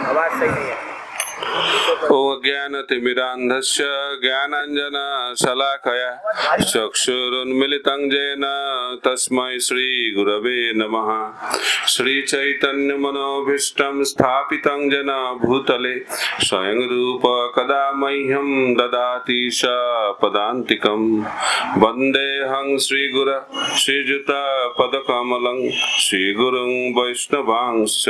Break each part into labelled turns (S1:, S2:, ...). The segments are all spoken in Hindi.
S1: आवाज सही नहीं है।
S2: ओम ज्ञानतिमिरान्धस्य ज्ञानाञ्जनशलाकया चक्षुरुन्मिलितं येन तस्मै श्रीगुरवे नमः। श्रीचैतन्यमनोभीष्टं स्थापितं येन भूतले स्वयं रूप कदा मह्यं ददाति स पदान्तिकं। वन्देऽहं श्रीगुरु श्रीयुतपदकमलं श्रीगुरुं वैष्णवांश्च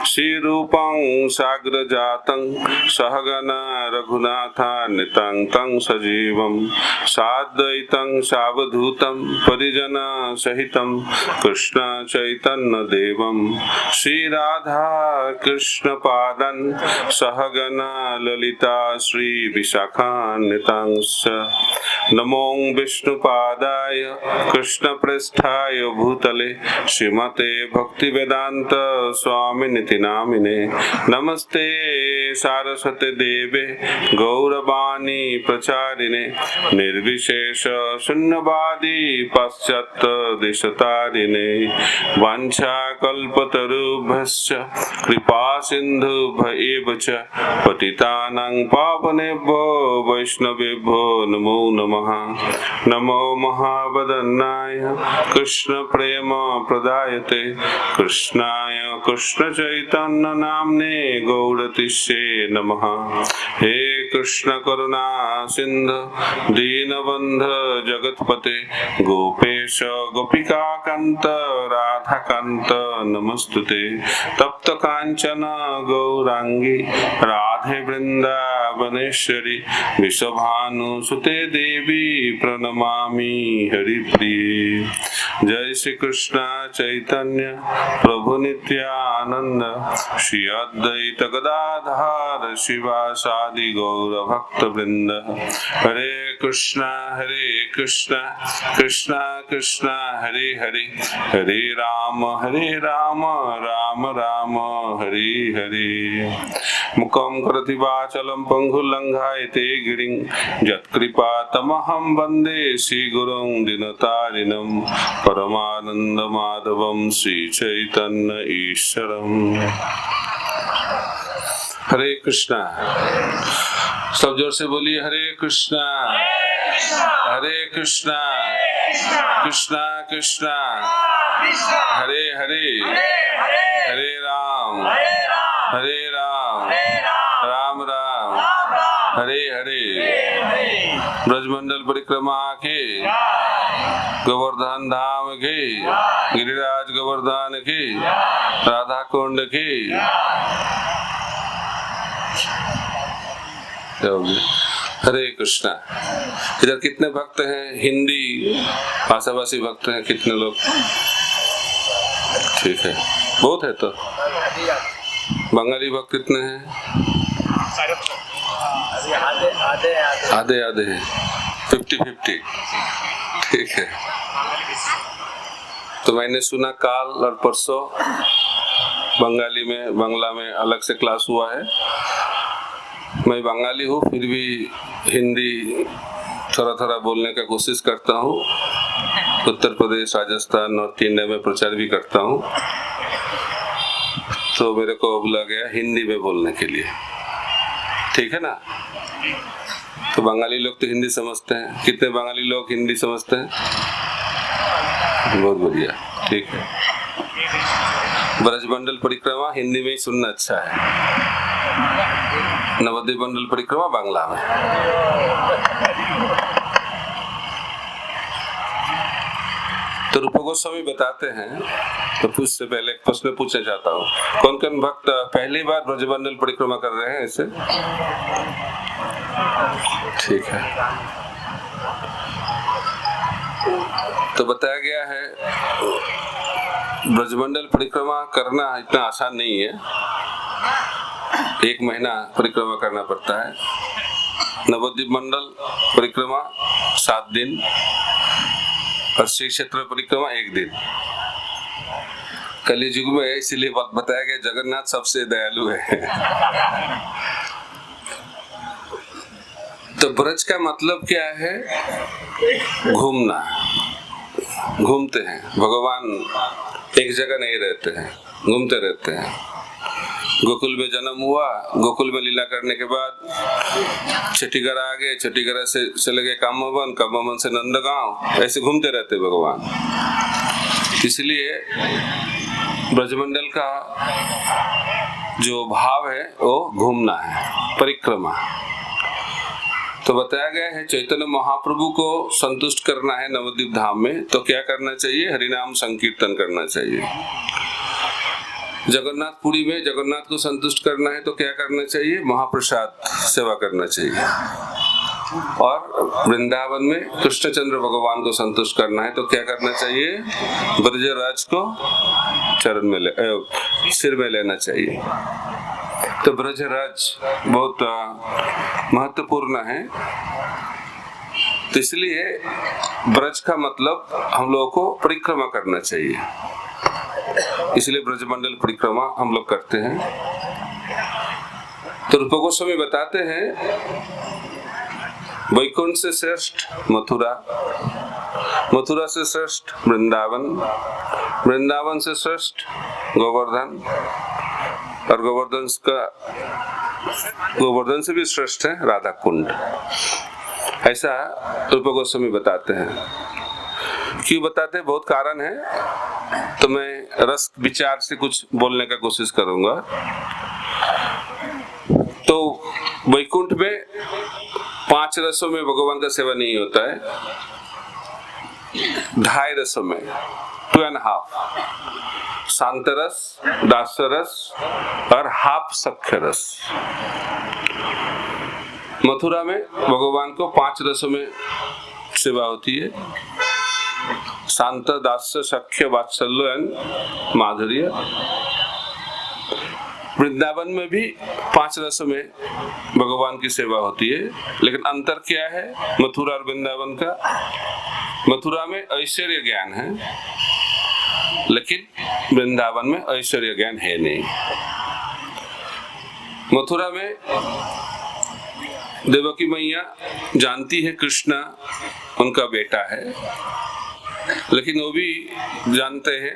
S2: श्रीरूपं साग्रजातं सहगण रघुनाथान्वितं तं सजीवं साद्वैतं सावधूतं परिजन सहितं कृष्ण चैतन्य देवं श्रीराधा कृष्ण पादं सहगण ललिता श्री विशाखान्वितं नमो विष्णुपादाय कृष्ण पृष्ठाय भूतले श्रीमते भक्तिवेदांत स्वामिनिति नामिने। नमस्ते सारस्वते देवे गौरवाणी प्रचारिणे निर्विशेष शून्यवादी पाश्चात्य देशतारिणे वाञ्छाकल्पतरुभ्यश्च कृपा सिन्धुभ्येव च पतितानां पावनेभ्यो वैष्णवेभ्यो नमो नमः। नमो महावदन्नाय कृष्ण प्रेम प्रदायते कृष्णाय कृष्ण चैतन्य नाम्ने गौरतिष्ये नमः। हे कृष्ण करुणा सिंधु दीनबंध जगतपते गोपेश गोपिका कांत राधा कांत नमस्तुते। तप्त कांचन गौरांगी राधे वृंदावनेश्वरी विश्वभानुसुते देवी प्रणमामि हरिप्रिये। जय श्री कृष्ण चैतन्य प्रभु नित्यानंद श्री अद्वैत गदाधर शिवासादि गौर भक्त वृंद। हरे कृष्णा कृष्ण कृष्ण हरे हरे हरे राम राम राम हरे हरे। मुखं करोति वाचालं पंगुलंघायते गिरिं यत्कृपा तमहं वन्दे श्रीगुरुं दीनतारिणं परमानंद माधवं श्रीचैतन्य ईश्वरम्। हरे कृष्णा। सब जोर से बोलिए हरे कृष्णा कृष्णा कृष्णा हरे हरे हरे राम राम राम हरे हरे। ब्रजमंडल परिक्रमा के गोवर्धन धाम की गिरिराज गोवर्धन की राधा कुंड की हरे कृष्णा। इधर कितने भक्त हैं? हिंदी भाषाभाषी भक्त हैं कितने लोग? ठीक है, बहुत है। तो बंगाली भक्त कितने हैं? आधे 50-50। ठीक है। तो मैंने सुना काल और परसों बांग्ला में अलग से क्लास हुआ है। मैं बंगाली हूँ, फिर भी हिंदी थोड़ा बोलने का कोशिश करता हूँ। उत्तर प्रदेश, राजस्थान, नॉर्थ इंडिया में प्रचार भी करता हूँ, तो मेरे को बोला गया हिंदी में बोलने के लिए। ठीक है ना? तो बंगाली लोग तो हिंदी समझते हैं। कितने बंगाली लोग हिंदी समझते हैं? बहुत बढ़िया। ठीक है। ब्रजमंडल परिक्रमा हिंदी में ही सुनना अच्छा है, नवद्वीप मंडल परिक्रमा बांग्ला में। तो रूप गोस्वामी बताते हैं, तो उससे पहले एक प्रश्न पूछना चाहता हूँ। कौन कौन भक्त पहली बार ब्रजमंडल परिक्रमा कर रहे हैं इसे? ठीक है। तो बताया गया है ब्रजमंडल परिक्रमा करना इतना आसान नहीं है। 1 महीना परिक्रमा करना पड़ता है। नवद्वीप मंडल परिक्रमा 7 दिन और श्री क्षेत्र परिक्रमा 1 दिन। कलियुग में इसीलिए बताया गया जगन्नाथ सबसे दयालु है। तो ब्रज का मतलब क्या है? घूमना। घूमते हैं, भगवान एक जगह नहीं रहते हैं, घूमते रहते हैं। गोकुल में जन्म हुआ, गोकुल में लीला करने के बाद छठीगढ़ आ गए, छठीगढ़ से चले गए कामवन, कामवन से नंदगांव, ऐसे घूमते रहते भगवान। इसलिए ब्रजमंडल का जो भाव है वो घूमना है, परिक्रमा। तो बताया गया है चैतन्य महाप्रभु को संतुष्ट करना है नवद्वीप धाम में, तो क्या करना चाहिए? हरिनाम संकीर्तन करना चाहिए। जगन्नाथपुरी में जगन्नाथ को संतुष्ट करना है तो क्या करना चाहिए? महाप्रसाद सेवा करना चाहिए। और वृंदावन में कृष्णचंद्र भगवान को संतुष्ट करना है तो क्या करना चाहिए? ब्रजराज को चरण में सिर में लेना चाहिए। तो ब्रजराज बहुत महत्वपूर्ण है। तो इसलिए ब्रज का मतलब हम लोगों को परिक्रमा करना चाहिए, इसलिए ब्रजमंडल परिक्रमा हम लोग करते हैं। तो रूप गोस्वामी बताते हैं वैकुंठ से श्रेष्ठ मथुरा, मथुरा से श्रेष्ठ वृंदावन, वृंदावन से श्रेष्ठ गोवर्धन, और गोवर्धन से भी श्रेष्ठ है राधा कुंड। ऐसा रूप गोस्वामी बताते हैं। क्यों बताते हैं? बहुत कारण है, तो मैं रस विचार से कुछ बोलने का कोशिश करूंगा। तो वैकुंठ में 5 रसों में भगवान का सेवा नहीं होता है, 2.5 रसों में, 2.5, शांत रस, दास रस और हाफ सख्य रस। मथुरा में भगवान को 5 रसों में सेवा होती है, शांत, दास्य, सख्य, वात्सल्य एंड माधुर्य। वृंदावन में भी 5 रसों में भगवान की सेवा होती है, लेकिन अंतर क्या है मथुरा और वृंदावन का? मथुरा में ऐश्वर्य ज्ञान है, लेकिन वृंदावन में ऐश्वर्य ज्ञान है नहीं। मथुरा में देवकी मैया जानती है कृष्ण उनका बेटा है, लेकिन वो भी जानते हैं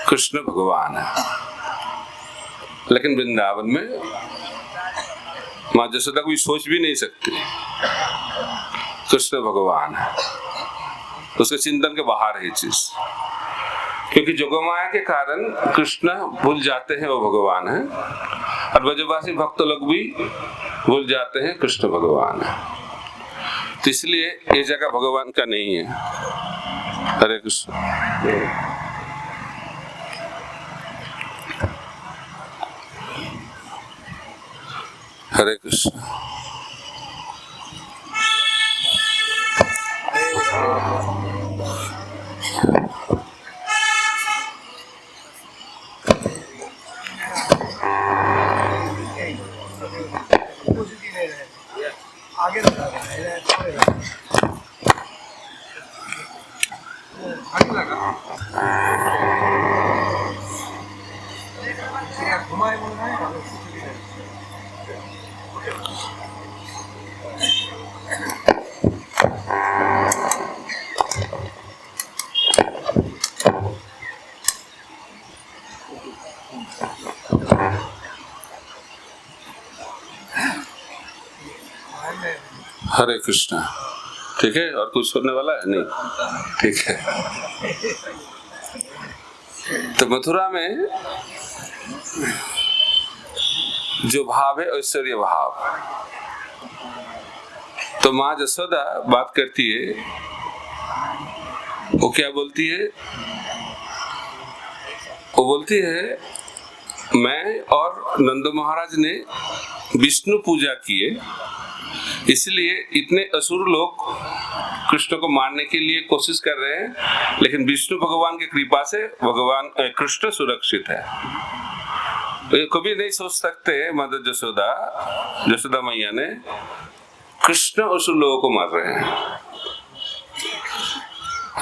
S2: कृष्ण भगवान है। लेकिन वृंदावन में माँ जसोदा कोई सोच भी नहीं सकती कृष्ण भगवान है, उसके चिंतन के बाहर है चीज, क्योंकि जोगमाया के कारण कृष्ण भूल जाते हैं वो भगवान है, और ब्रजवासी भक्त लोग भी भूल जाते हैं कृष्ण भगवान है। तो इसलिए ये जगह भगवान का नहीं है। हरे कृष्ण। हरे कृष्ण। हरे कृष्णा। ठीक है, और कुछ होने वाला है? नहीं, ठीक है। तो मथुरा में जो भाव है ऐश्वर्य भाव। तो माँ जसोदा बात करती है, वो क्या बोलती है? वो बोलती है मैं और नंद महाराज ने विष्णु पूजा किए, इसलिए इतने असुर लोग कृष्ण को मारने के लिए कोशिश कर रहे हैं, लेकिन विष्णु भगवान की कृपा से भगवान कृष्ण सुरक्षित है। तो ये कभी नहीं सोच सकते मदर जसोदा मैया ने कृष्ण असुर लोगों को मार रहे हैं।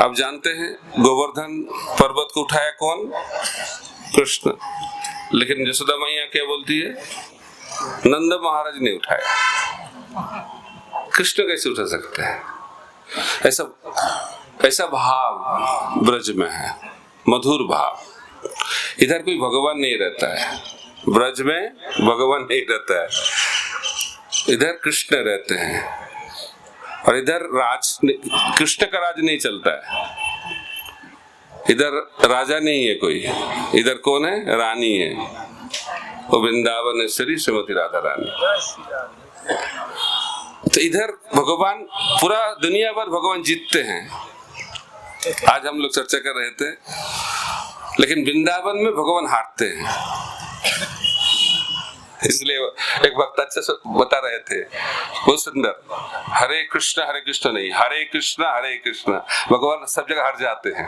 S2: आप जानते हैं गोवर्धन पर्वत को उठाया कौन? कृष्ण। लेकिन जसोदा मैया क्या बोलती है? नंद महाराज ने उठाया। कृष्ण कैसे उठा सकते हैं? ऐसा भाव ब्रज में है, मधुर भाव। इधर कोई भगवान नहीं रहता है, ब्रज में भगवान नहीं रहता है, इधर कृष्ण रहते हैं और इधर कृष्ण का राज नहीं चलता है। इधर राजा नहीं है कोई, इधर कौन है? रानी है, वो वृंदावनेश्वरी श्रीमती राधा रानी। तो इधर भगवान, पूरा दुनिया भर भगवान जीतते हैं। आज हम लोग चर्चा कर रहे थे, लेकिन वृंदावन में भगवान हारते हैं। इसलिए एक वक्त अच्छे से बता रहे थे, बहुत सुंदर, हरे कृष्ण नहीं, हरे कृष्ण, भगवान सब जगह हार जाते हैं,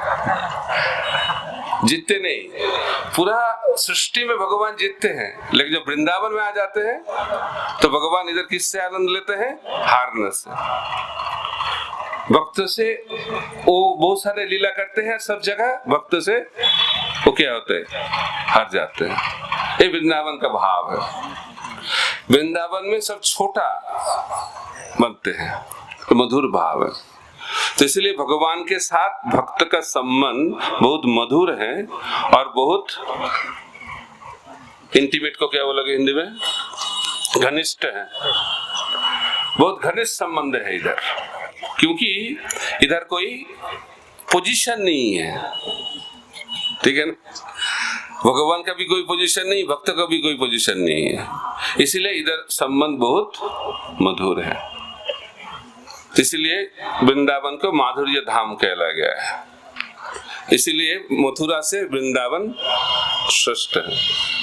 S2: जीतते नहीं। पूरा सृष्टि में भगवान जीतते हैं, लेकिन जब वृंदावन में आ जाते हैं तो भगवान इधर किससे आनंद लेते हैं? हारने से। भक्त से वो बहुत सारे लीला करते हैं सब जगह, भक्त से वो क्या होते हैं? हार जाते हैं। ये वृंदावन का भाव है। वृंदावन में सब छोटा बनते हैं, तो मधुर भाव है। तो इसलिए भगवान के साथ भक्त का संबंध बहुत मधुर है और बहुत इंटीमेट को क्या बोलोगे हिंदी में? घनिष्ठ है, बहुत घनिष्ठ संबंध है इधर, क्योंकि इधर कोई पोजीशन नहीं है, ठीक है ना? भगवान का भी कोई पोजीशन नहीं, भक्त का भी कोई पोजीशन नहीं है, इसीलिए इधर संबंध बहुत मधुर है। इसलिए वृंदावन को माधुर्य धाम कहला गया है, इसीलिए मथुरा से वृंदावन श्रेष्ठ है।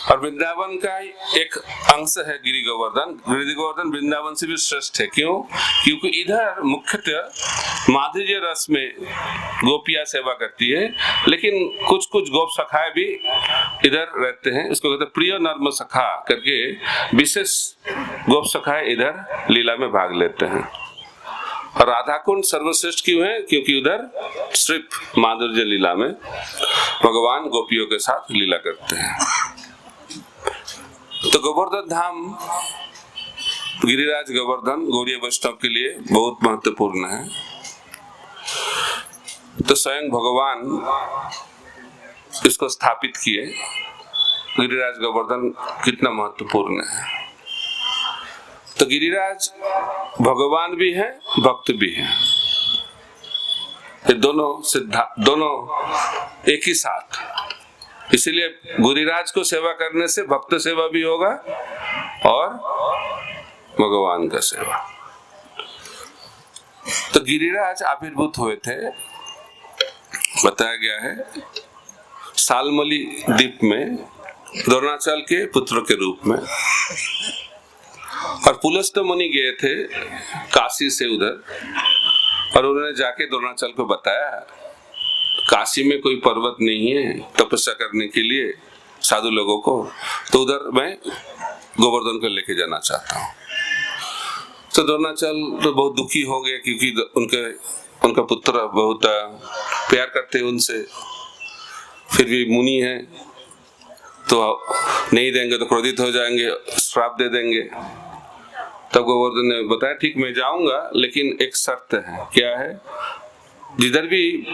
S2: और वृंदावन का एक अंश है गिरि गोवर्धन। गिरि गोवर्धन वृंदावन से भी श्रेष्ठ है। क्यों? क्योंकि इधर मुख्यतः माधुर्य रस में गोपियां सेवा करती है, लेकिन कुछ कुछ गोप सखाए भी इधर रहते हैं। इसको कहते हैं प्रिय नर्म सखा करके, विशेष गोप सखाए इधर लीला में भाग लेते हैं। और राधा कुंड सर्वश्रेष्ठ क्यों है? क्योंकि उधर सिर्फ माधुर्य लीला में भगवान गोपियों के साथ लीला करते हैं। तो गोवर्धन धाम, गिरिराज गोवर्धन गौड़ीय वैष्णव के लिए बहुत महत्वपूर्ण है। तो स्वयं भगवान इसको स्थापित किए। गिरिराज गोवर्धन कितना महत्वपूर्ण है। तो गिरिराज भगवान भी है, भक्त भी है, ये दोनों एक ही साथ। इसीलिए गिरिराज को सेवा करने से भक्त सेवा भी होगा और भगवान का सेवा। तो गिरिराज आविर्भूत हुए थे, बताया गया है, सालमली द्वीप में द्रोणाचल के पुत्र के रूप में। और पुलस्त मुनि गए थे काशी से उधर, और उन्होंने जाके द्रोणाचल को बताया काशी में कोई पर्वत नहीं है तपस्या करने के लिए साधु लोगों को, तो उधर मैं गोवर्धन को लेके जाना चाहता हूँ। तो द्रोणाचल तो बहुत दुखी हो गए, क्योंकि उनका पुत्र बहुत प्यार करते हैं उनसे, फिर भी मुनि है तो नहीं देंगे तो क्रोधित हो जाएंगे, श्राप दे देंगे। तब गोवर्धन ने बताया ठीक मैं जाऊंगा, लेकिन एक शर्त है। क्या है? जिधर भी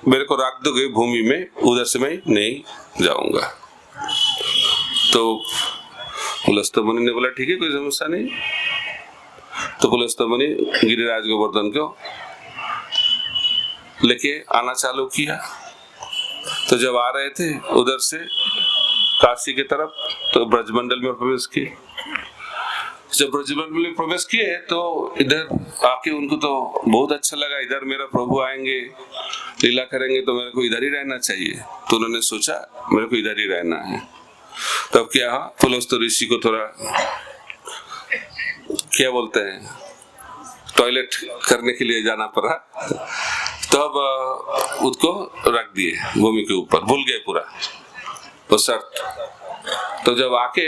S2: मेरे को रख दोगे भूमि में, उधर से मैं नहीं जाऊंगा। तो पुलस्त मुनि ने बोला ठीक है, कोई समस्या नहीं। तो पुलस्त मुनि गिरिराज गोवर्धन को लेके आना चालू किया। तो जब आ रहे थे उधर से काशी की तरफ, तो ब्रजमंडल में प्रवेश किए। जब ब्रजमंडल में प्रवेश किए तो इधर आके उनको तो बहुत अच्छा लगा, इधर मेरा प्रभु आएंगे, लीला करेंगे, तो मेरे को इधर ही रहना चाहिए। तो उन्होंने सोचा मेरे को इधर ही रहना है। तब क्या, पुलस्त ऋषि को थोड़ा क्या बोलते हैं, टॉयलेट करने के लिए जाना पड़ा। तब उसको रख दिए भूमि के ऊपर, भूल गए पूरा वो शर्त। तो जब आके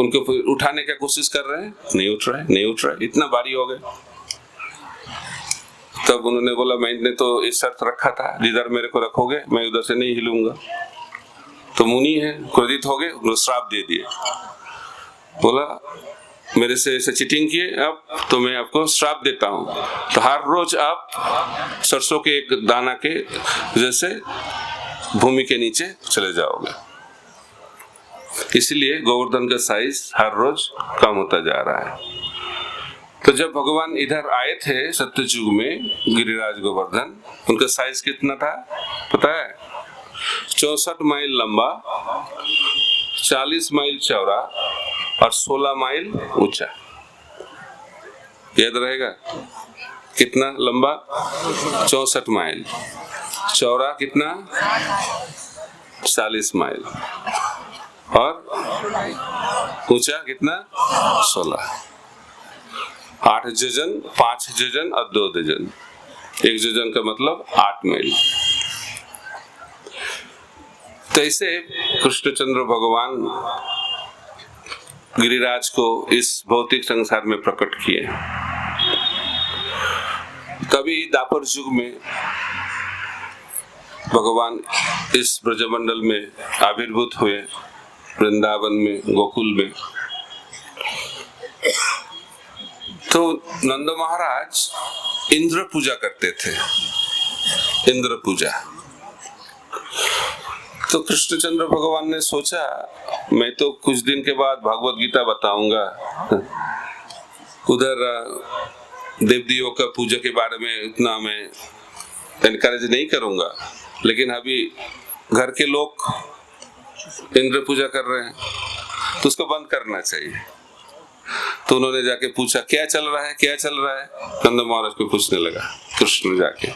S2: उनको उठाने की कोशिश कर रहे हैं, नहीं उठ रहे, इतना भारी हो गए। तब उन्होंने बोला मैंने तो इस शर्त रखा था, जिधर मेरे को रखोगे मैं उधर से नहीं हिलूंगा। तो मुनि है, क्रोधित हो गए, उनको श्राप दे दिए। बोला मेरे से ऐसे चीटिंग किए, अब तो मैं आपको श्राप देता हूँ, तो हर रोज आप सरसों के एक दाना के जैसे भूमि के नीचे चले जाओगे। इसलिए गोवर्धन का साइज हर रोज कम होता जा रहा है। तो जब भगवान इधर आए थे सत्ययुग में, गिरिराज गोवर्धन, उनका साइज कितना था पता है? 64 माइल लंबा, 40 माइल चौड़ा और 16 माइल ऊंचा। याद रहेगा कितना लंबा? 64 माइल, चौड़ा कितना? 40 माइल और ऊंचा कितना? 16। 8 योजन, 5 योजन और 2 योजन। 1 योजन का मतलब 8 मील। तो ऐसे कृष्णचंद्र भगवान गिरिराज को इस भौतिक संसार में प्रकट किए। तभी द्वापर युग में भगवान इस ब्रजमंडल में आविर्भूत हुए, वृंदावन में, गोकुल में। तो नंद महाराज इंद्र पूजा करते थे, इंद्र पूजा। तो कृष्णचंद्र भगवान ने सोचा मैं तो कुछ दिन के बाद भगवत गीता बताऊंगा, उधर देवदेवों का पूजा के बारे में उतना मैं एनकरेज नहीं करूंगा, लेकिन अभी घर के लोग इंद्र पूजा कर रहे हैं तो उसको बंद करना चाहिए। तो उन्होंने जाके पूछा क्या चल रहा है, क्या चल रहा है? नंद महाराज को पूछने लगा कृष्ण जाके।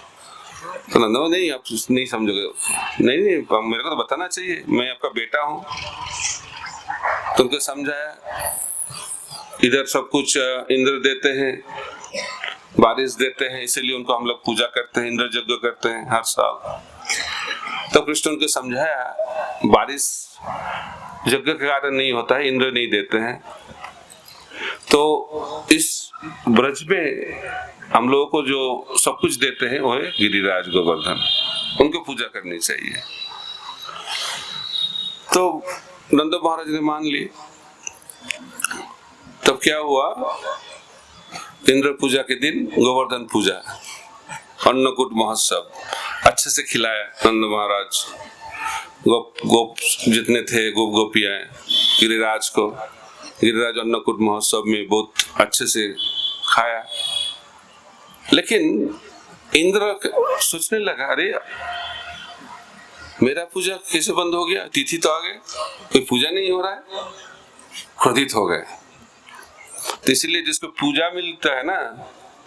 S2: तो नंद नहीं, आप नहीं समझोगे। नहीं, मेरे को तो बताना चाहिए, मैं आपका बेटा हूँ। तो उनको समझाया इधर सब कुछ इंद्र देते हैं, बारिश देते हैं, इसीलिए उनको हम लोग पूजा करते हैं, इंद्र यज्ञ करते हैं हर साल। तो कृष्ण उनको समझाया बारिश यज्ञ के कारण नहीं होता है, इंद्र नहीं देते हैं। तो इस ब्रज में हम लोगों को जो सब कुछ देते हैं वो है गिरिराज गोवर्धन, उनको पूजा करनी चाहिए। तो नंद महाराज ने मान ली। तब क्या हुआ, इंद्र पूजा के दिन गोवर्धन पूजा, अन्नकूट महोत्सव अच्छे से खिलाया नंद महाराज। गोप जितने थे, गोप गोपियां गिरिराज को, गिरिराज अन्नकूट महोत्सव में बहुत अच्छे से खाया। लेकिन इंद्र सोचने लगा अरे मेरा पूजा कैसे बंद हो गया, तिथि तो आ गए, कोई पूजा नहीं हो रहा है। क्रोधित हो गए। तो इसलिए जिसको पूजा मिलता है ना,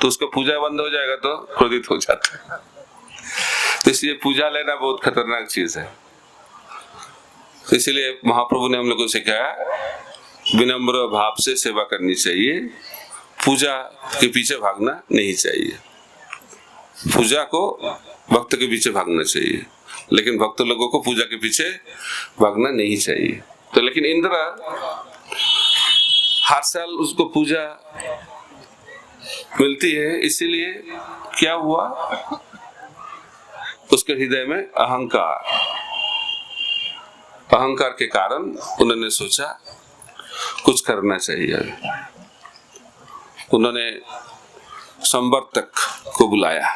S2: तो उसको पूजा बंद हो जाएगा तो क्रोधित हो जाता है। तो इसलिए पूजा लेना बहुत खतरनाक चीज है। तो इसलिए महाप्रभु ने हम लोग को सिखाया विनम्र भाव से सेवा करनी चाहिए, पूजा के पीछे भागना नहीं चाहिए। पूजा को भक्त के पीछे भागना चाहिए, लेकिन भक्त लोगों को पूजा के पीछे भागना नहीं चाहिए। तो लेकिन इंद्र हर साल उसको पूजा मिलती है, इसीलिए क्या हुआ, उसके हृदय में अहंकार के कारण उन्होंने सोचा कुछ करना चाहिए। उन्होंने संवर्तक को बुलाया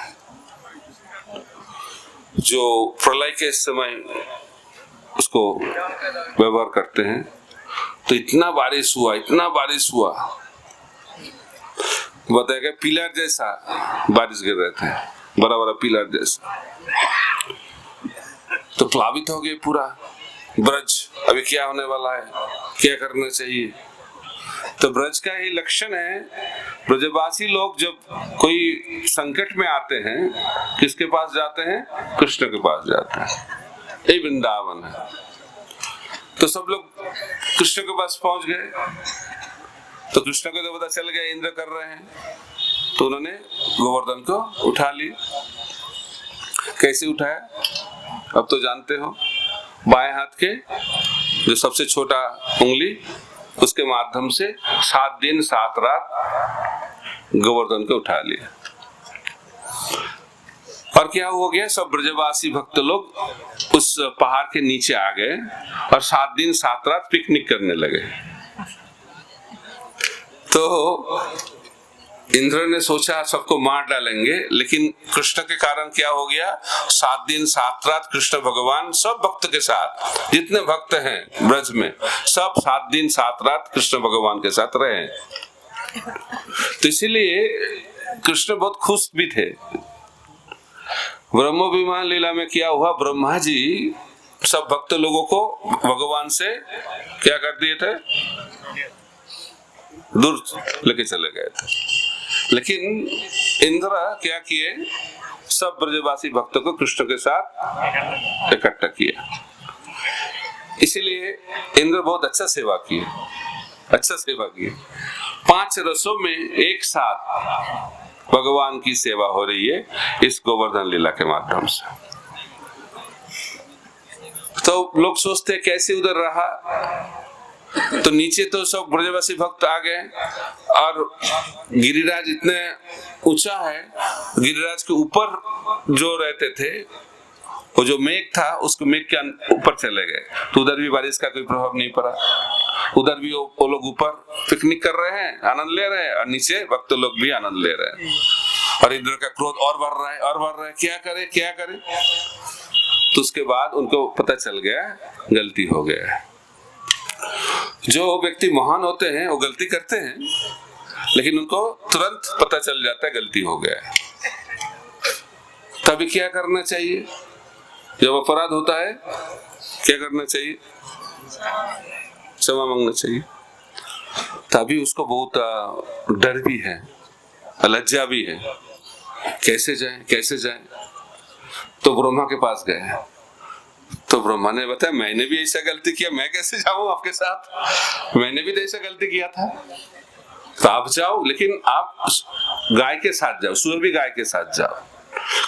S2: जो प्रलय के समय उसको व्यवहार करते हैं। तो इतना बारिश हुआ, बताएगा पिलर जैसा बारिश गिर रहे थे, बड़ा बड़ा पिलर जैसा। तो प्लावित हो गए पूरा ब्रज। अभी क्या होने वाला है, क्या करना चाहिए? तो ब्रज का ही लक्षण है, ब्रजवासी लोग जब कोई संकट में आते हैं किसके पास जाते हैं? कृष्ण के पास जाते हैं। ये वृंदावन है। तो सब लोग कृष्ण के पास पहुंच गए। तो कृष्ण को तो पता चल गया इंद्र कर रहे हैं, तो उन्होंने गोवर्धन को उठा लिया। कैसे उठाया अब तो जानते हो, बाएं हाथ के जो सबसे छोटा उंगली, उसके माध्यम से 7 दिन 7 रात गोवर्धन को उठा लिया। और क्या हो गया, सब ब्रजवासी भक्त लोग उस पहाड़ के नीचे आ गए और 7 दिन 7 रात पिकनिक करने लगे। तो इंद्र ने सोचा सबको मार डालेंगे, लेकिन कृष्ण के कारण क्या हो गया, 7 दिन 7 रात कृष्ण भगवान सब भक्त के साथ, जितने भक्त हैं ब्रज में, सब 7 दिन 7 रात कृष्ण भगवान के साथ रहे। तो इसीलिए कृष्ण बहुत खुश भी थे। ब्रह्म विमान लीला में क्या हुआ, ब्रह्मा जी सब भक्त लोगों को भगवान से क्या कर दिए थे, दूर लेके चले गए थे। लेकिन इंद्र क्या किए, सब ब्रजवासी भक्तों को कृष्ण के साथ इकट्ठा किया। इसीलिए इंद्र बहुत अच्छा सेवा किए, अच्छा सेवा किए। 5 रसों में एक साथ भगवान की सेवा हो रही है इस गोवर्धन लीला के माध्यम से। तो लोग सोचते कैसे उधर रहा, तो नीचे तो सब ब्रजवासी भक्त आ गए और गिरिराज इतने ऊंचा है, गिरिराज के ऊपर जो रहते थे, वो जो मेघ था उसको मेघ के ऊपर चले गए, तो उधर भी बारिश का कोई प्रभाव नहीं पड़ा। उधर भी वो लोग ऊपर पिकनिक कर रहे हैं, आनंद ले रहे हैं, और नीचे भक्त लोग भी आनंद ले रहे हैं। और इंद्र का क्रोध और बढ़ रहा है और बढ़ रहा है, क्या करे क्या करे। तो उसके बाद उनको पता चल गया गलती हो गया। जो व्यक्ति महान होते हैं वो गलती करते हैं, लेकिन उनको तुरंत पता चल जाता है गलती हो गया है। तभी क्या करना चाहिए, जब अपराध होता है क्या करना चाहिए, क्षमा मांगना चाहिए। तभी उसको बहुत डर भी है, लज्जा भी है, कैसे जाए कैसे जाए। तो ब्रह्मा के पास गए, तो ब्रह्मा ने बताया मैंने भी ऐसा गलती किया, मैं कैसे जाऊं आपके साथ, मैंने भी तो ऐसा गलती किया था। तो आप जाओ, लेकिन आप गाय के साथ जाओ, सुरभि गाय के साथ जाओ,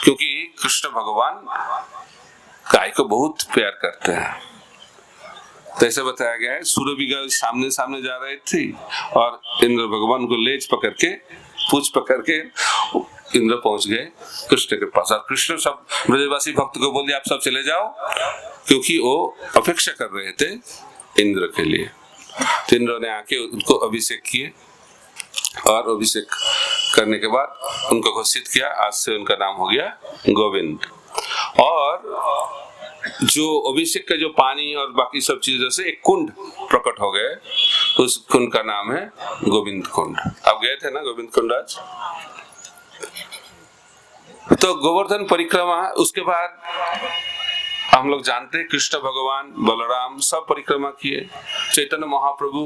S2: क्योंकि कृष्ण भगवान गाय को बहुत प्यार करते हैं। तो ऐसे बताया गया है, सुरभि गाय सामने सामने जा रही थी और इंद्र भगवान को लेज पकड़ के, पूंछ पकड़ के इंद्र पहुंच गए कृष्ण के पास। और कृष्ण सब ब्रजवासी भक्त को बोल दिया आप सब चले जाओ, क्योंकि वो अपेक्षा कर रहे थे इंद्र के लिए। तो इंद्र ने आके उनको अभिषेक किए, और अभिषेक करने के बाद उनको घोषित किया, आज से उनका नाम हो गया गोविंद। और जो अभिषेक का जो पानी और बाकी सब चीजों से एक कुंड प्रकट हो गए, उस कुंड का नाम है गोविंद कुंड। आप गए थे ना गोविंद कुंड आज? तो गोवर्धन परिक्रमा, उसके बाद हम लोग जानते हैं कृष्ण भगवान बलराम सब परिक्रमा किए, चैतन्य महाप्रभु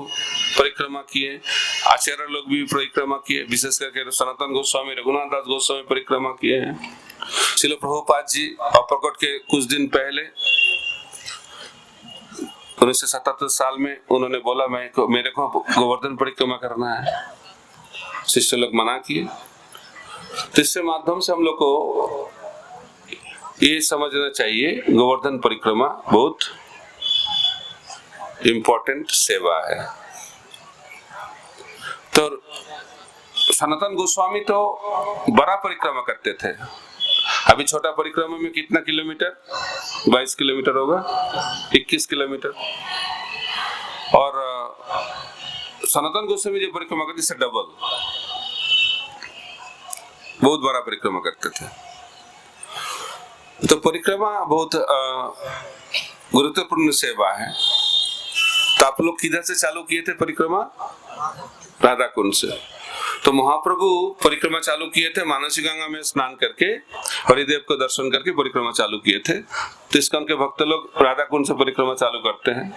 S2: परिक्रमा किए, आचार्य लोग भी परिक्रमा किए, विशेष करके सनातन गोस्वामी, रघुनाथ दास गोस्वामी परिक्रमा किए हैं। श्रील प्रभुपाद जी प्रकट के कुछ दिन पहले 1977 साल में उन्होंने बोला मेरे को गोवर्धन परिक्रमा करना है, शिष्य लोग मना किए। तो इससे माध्यम से हम लोग को ये समझना चाहिए गोवर्धन परिक्रमा बहुत इंपॉर्टेंट सेवा है। तो सनातन गोस्वामी तो बड़ा परिक्रमा करते थे। अभी छोटा परिक्रमा में कितना किलोमीटर, 22 किलोमीटर होगा, 21 किलोमीटर। और सनातन गोस्वामी जो परिक्रमा करते इससे डबल, बहुत बड़ा परिक्रमा करते थे। तो परिक्रमा बहुत गुरुत्वपूर्ण सेवा है। तो आप लोग किधर से चालू किए थे परिक्रमा? राधा कुंड से। तो महाप्रभु परिक्रमा चालू किए थे, मानसी गंगा में स्नान करके हरिदेव को दर्शन करके परिक्रमा चालू किए थे। तो इसका उनके भक्त लोग राधा कुंड से परिक्रमा चालू करते हैं।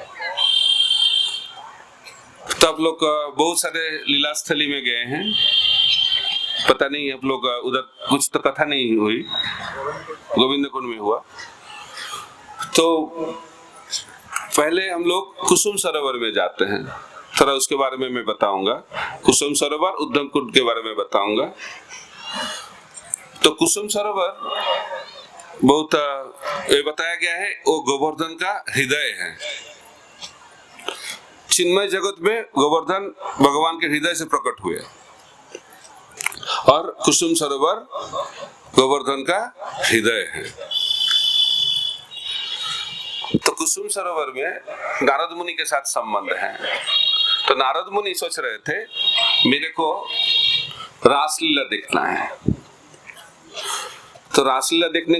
S2: तो आप लोग बहुत सारे लीला स्थली में गए हैं, पता नहीं आप लोग उधर कुछ तो कथा नहीं हुई, गोविंद कुंड में हुआ। तो पहले हम लोग कुसुम सरोवर में जाते हैं, थोड़ा उसके बारे में मैं बताऊंगा। कुसुम सरोवर, उद्धम कुंड के बारे में बताऊंगा। तो कुसुम सरोवर बहुत ये बताया गया है वो गोवर्धन का हृदय है। चिन्मय जगत में गोवर्धन भगवान के हृदय से प्रकट हुए, और कुसुम सरोवर गोवर्धन का हृदय है। तो कुसुम सरोवर में नारद मुनि के साथ संबंध है। तो नारद मुनि सोच रहे थे मेरे को रासलीला देखना है। तो रासलीला देखने